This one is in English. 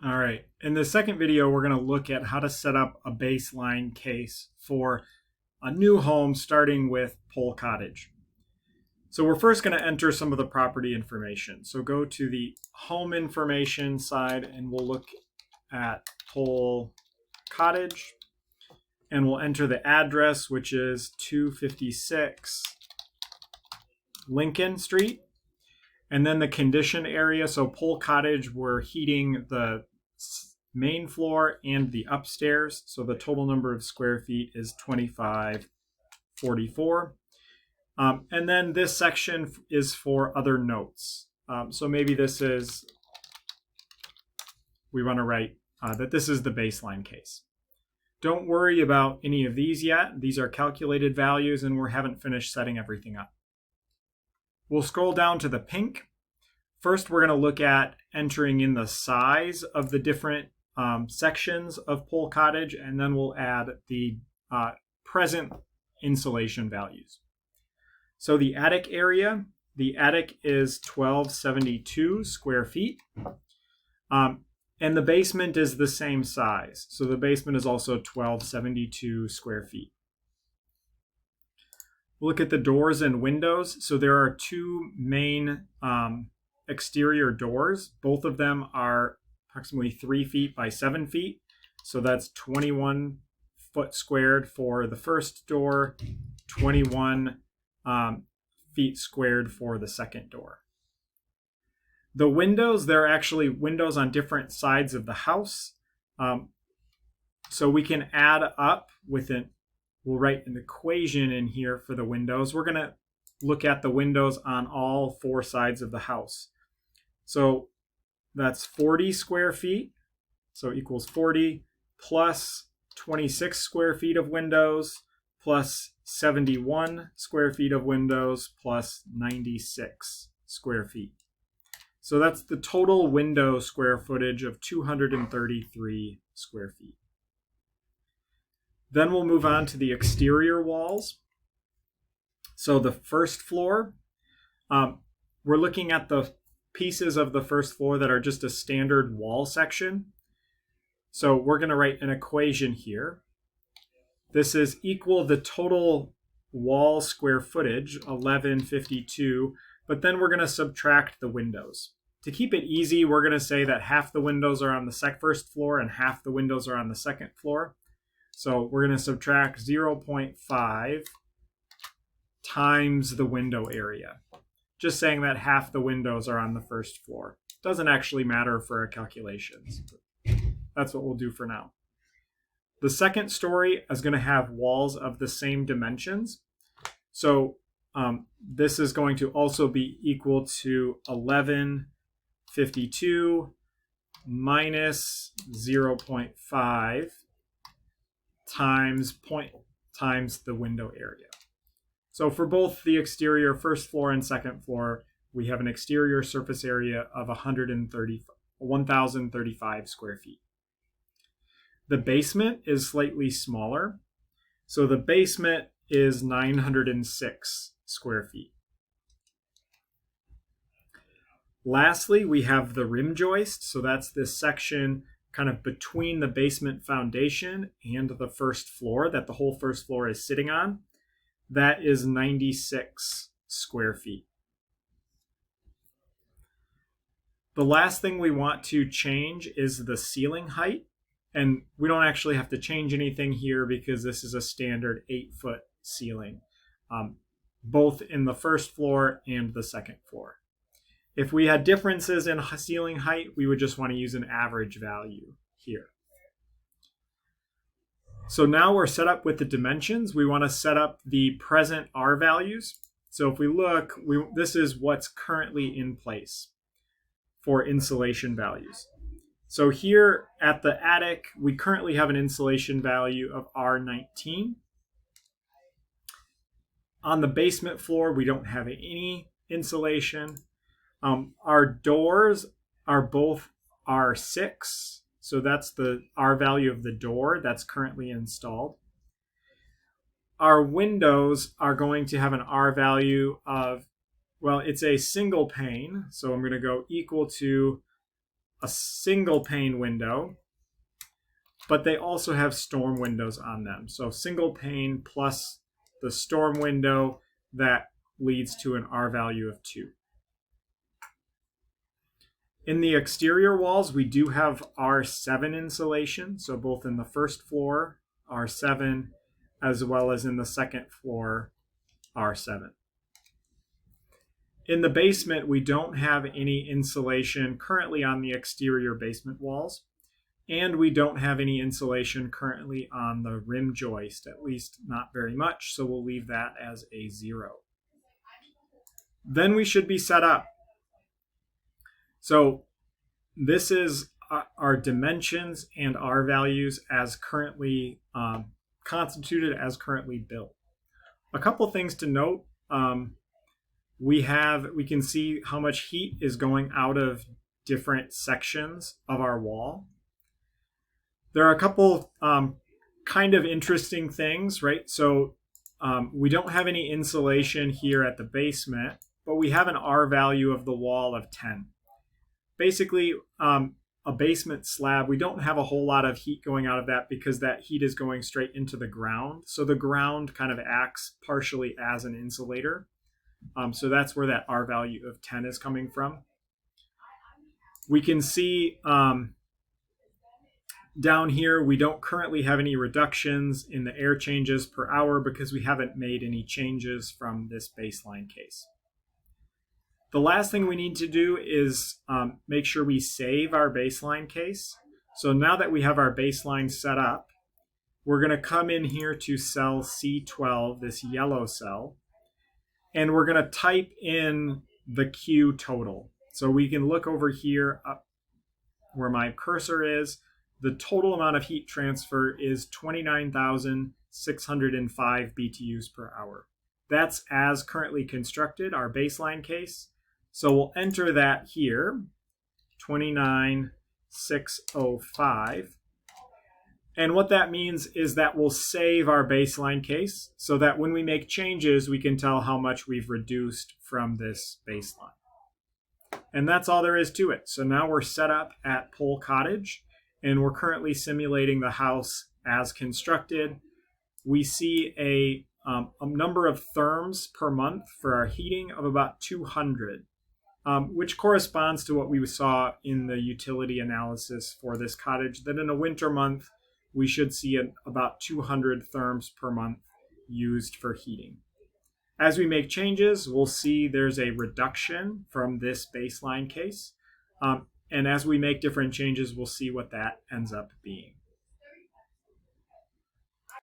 All right, in the second video, we're going to look at how to set up a baseline case for a new home starting with Pole Cottage. So we're first going to enter some of the property information. So go to the home information side and we'll look at Pole Cottage and we'll enter the address, which is 256 Lincoln Street. And then the condition area. So Pole Cottage, we're heating the main floor and the upstairs. So the total number of square feet is 2544. And then this section is for other notes. So maybe this is, we want to write that this is the baseline case. Don't worry about any of these yet. These are calculated values and we haven't finished setting everything up. We'll scroll down to the pink. First, we're going to look at entering in the size of the different sections of Pole Cottage, and then we'll add the present insulation values. So the attic area, the attic is 1272 square feet, and the basement is the same size. So the basement is also 1272 square feet. Look at the doors and windows. So there are two main exterior doors. Both of them are approximately 3 feet by 7 feet. So that's 21 foot squared for the first door, 21 feet squared for the second door. The windows, there are actually windows on different sides of the house. So we can add up with it. We'll write an equation in here for the windows. We're going to look at the windows on all four sides of the house. So that's 40 square feet. So equals 40 plus 26 square feet of windows plus 71 square feet of windows plus 96 square feet. So that's the total window square footage of 233 square feet. Then we'll move on to the exterior walls. So the first floor, we're looking at the pieces of the first floor that are just a standard wall section. So we're going to write an equation here. This is equal the total wall square footage, 1152, but then we're going to subtract the windows. To keep it easy, we're going to say that half the windows are on the first floor and half the windows are on the second floor. So we're going to subtract 0.5 times the window area. Just saying that half the windows are on the first floor. Doesn't actually matter for our calculations. That's what we'll do for now. The second story is going to have walls of the same dimensions. So this is going to also be equal to 1152 minus 0.5 times the window area. So for both the exterior first floor and second floor, we have an exterior surface area of 1,035 square feet. The basement is slightly smaller. So the basement is 906 square feet. Lastly, we have the rim joist. So that's this section kind of between the basement foundation and the first floor that the whole first floor is sitting on. That is 96 square feet. The last thing we want to change is the ceiling height. And we don't actually have to change anything here because this is a standard 8-foot ceiling, both in the first floor and the second floor. If we had differences in ceiling height, we would just want to use an average value here. So now we're set up with the dimensions. We want to set up the present R values. So if we look, this is what's currently in place for insulation values. So here at the attic, we currently have an insulation value of R19. On the basement floor, we don't have any insulation. Our doors are both R6. So that's the R value of the door that's currently installed. Our windows are going to have an R value of, well, it's a single pane. So I'm going to go equal to a single pane window, but they also have storm windows on them. So single pane plus the storm window, that leads to an R value of 2. In the exterior walls, we do have R7 insulation. So both in the first floor, R7, as well as in the second floor, R7. In the basement, we don't have any insulation currently on the exterior basement walls, and we don't have any insulation currently on the rim joist, at least not very much, so we'll leave that as a 0. Then we should be set up. So this is our dimensions and R values as currently constituted, as currently built. A couple things to note. We can see how much heat is going out of different sections of our wall. There are a couple kind of interesting things, right? So we don't have any insulation here at the basement, but we have an R value of the wall of 10. Basically, a basement slab, we don't have a whole lot of heat going out of that because that heat is going straight into the ground. So the ground kind of acts partially as an insulator. So that's where that R value of 10 is coming from. We can see down here, we don't currently have any reductions in the air changes per hour because we haven't made any changes from this baseline case. The last thing we need to do is make sure we save our baseline case. So now that we have our baseline set up, we're going to come in here to cell C12, this yellow cell, and we're going to type in the Q total. So we can look over here up where my cursor is. The total amount of heat transfer is 29,605 BTUs per hour. That's as currently constructed, our baseline case. So we'll enter that here, 29,605. And what that means is that we'll save our baseline case so that when we make changes, we can tell how much we've reduced from this baseline. And that's all there is to it. So now we're set up at Pole Cottage, and we're currently simulating the house as constructed. We see a number of therms per month for our heating of about 200. Which corresponds to what we saw in the utility analysis for this cottage, that in a winter month, we should see about 200 therms per month used for heating. As we make changes, we'll see there's a reduction from this baseline case. And as we make different changes, we'll see what that ends up being.